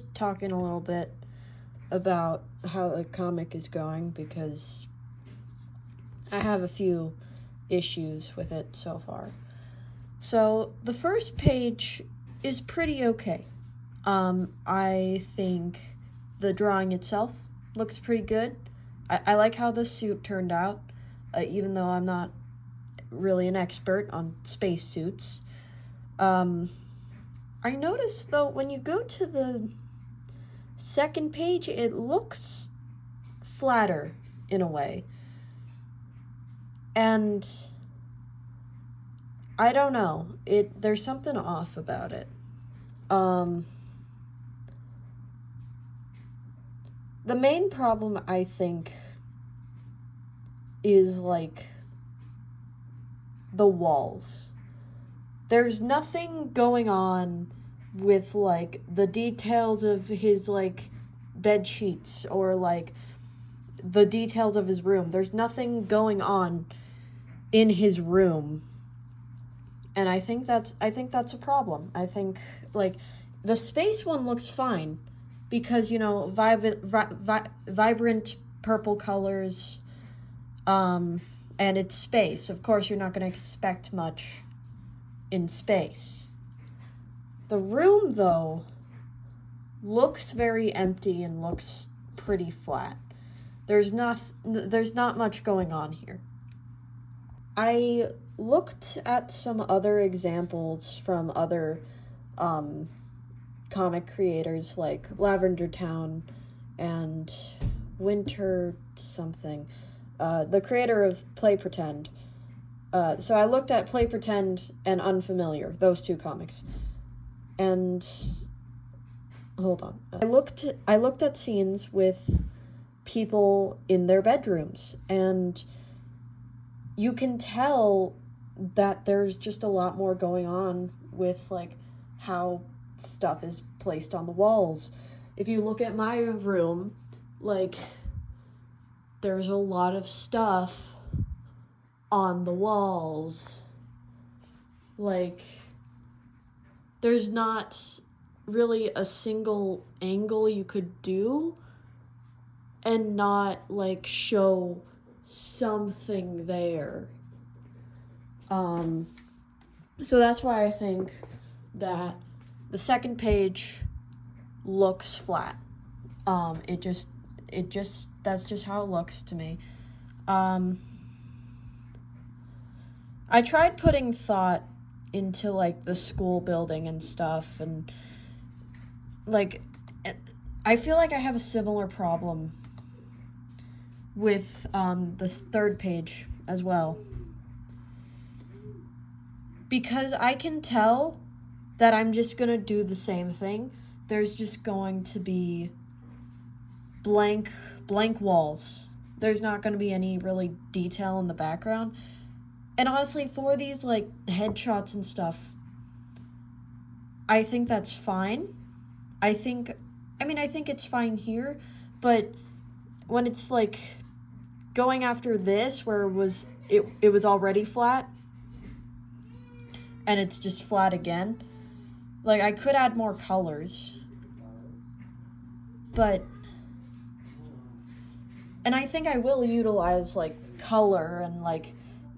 just talking a little bit about how the comic is going because I have a few issues with it so far. So the first page is pretty okay. I think the drawing itself looks pretty good. I like how the suit turned out, even though I'm not really an expert on spacesuits. I noticed, though, when you go to the second page, it looks flatter in a way. And I don't know. There's something off about it. The main problem, I think, is, like, the walls. There's nothing going on with, like, the details of his, like, bed sheets or, like, the details of his room. There's nothing going on in his room. And I think that's a problem. I think, like, the space one looks fine because, you know, vibrant purple colors, and it's space. Of course, you're not going to expect much in space. The room, though, looks very empty and looks pretty flat. There's not much going on here. I looked at some other examples from other comic creators like Lavender Town and Winter something, the creator of Play Pretend. So I looked at Play Pretend and Unfamiliar, those two comics. And hold on. I looked at scenes with people in their bedrooms, and you can tell that there's just a lot more going on with, like, how stuff is placed on the walls. If you look at my room, like, there's a lot of stuff on the walls. Like, there's not really a single angle you could do and not, like, show something there. So that's why I think that the second page looks flat. That's just how it looks to me. I tried putting thought into, like, the school building and stuff, and, like, I feel like I have a similar problem with this third page as well, because I can tell that I'm just gonna do the same thing. There's just going to be blank walls. There's not going to be any really detail in the background. And honestly, for these, like, headshots and stuff, I think that's fine. I think it's fine here, but when it's, like, going after this, where it was already flat, and it's just flat again, like, I could add more colors, and I think I will utilize, like, color and, like,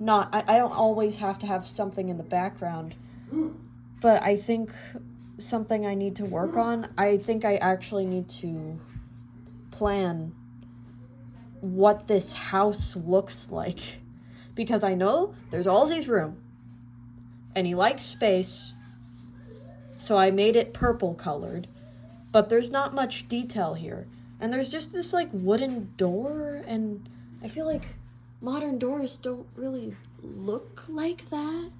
I don't always have to have something in the background, but I think something I need to work on, I think I actually need to plan what this house looks like, because I know there's Alsie's room, and he likes space, so I made it purple colored, but there's not much detail here, and there's just this, like, wooden door, and I feel like modern doors don't really look like that.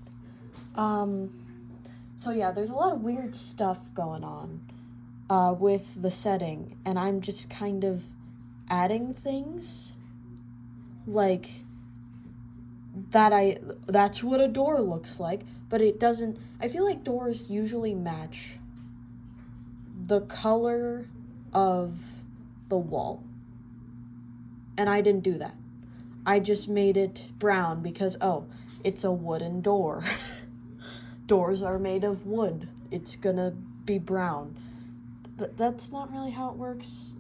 So yeah, there's a lot of weird stuff going on with the setting, and I'm just kind of adding things like that's what a door looks like, but it doesn't. I feel like doors usually match the color of the wall, and I didn't do that. I just made it brown because, oh, it's a wooden door. Doors are made of wood. It's gonna be brown. but that's not really how it works.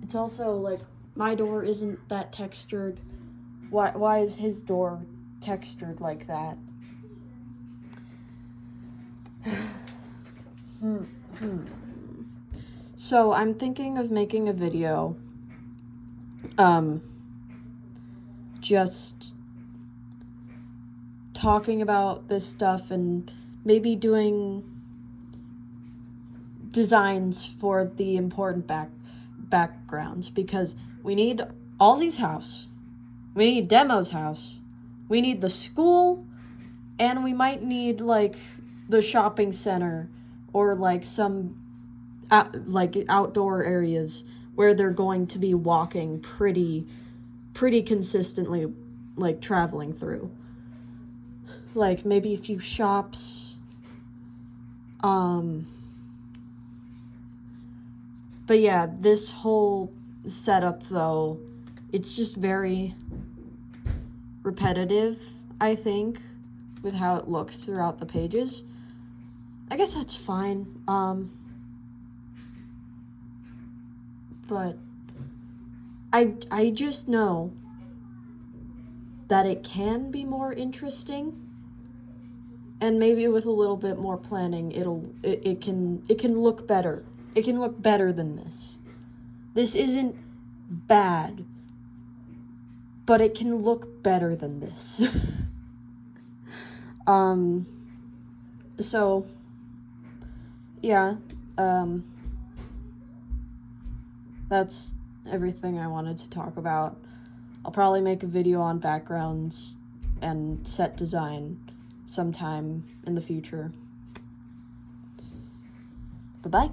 It's also, like, my door isn't that textured. Why is his door textured like that? So I'm thinking of making a video, just talking about this stuff and maybe doing designs for the important backgrounds, because we need Alsie's house, we need Demo's house, we need the school, and we might need, like, the shopping center, or, like, some outdoor areas where they're going to be walking pretty consistently, like, traveling through. Like, maybe a few shops. But yeah, this whole setup, though, it's just very repetitive, I think, with how it looks throughout the pages. I guess that's fine. But I just know that it can be more interesting, and maybe with a little bit more planning, it can look better. It can look better than this. This isn't bad, but it can look better than this. So yeah, that's everything I wanted to talk about. I'll probably make a video on backgrounds and set design sometime in the future. Bye-bye.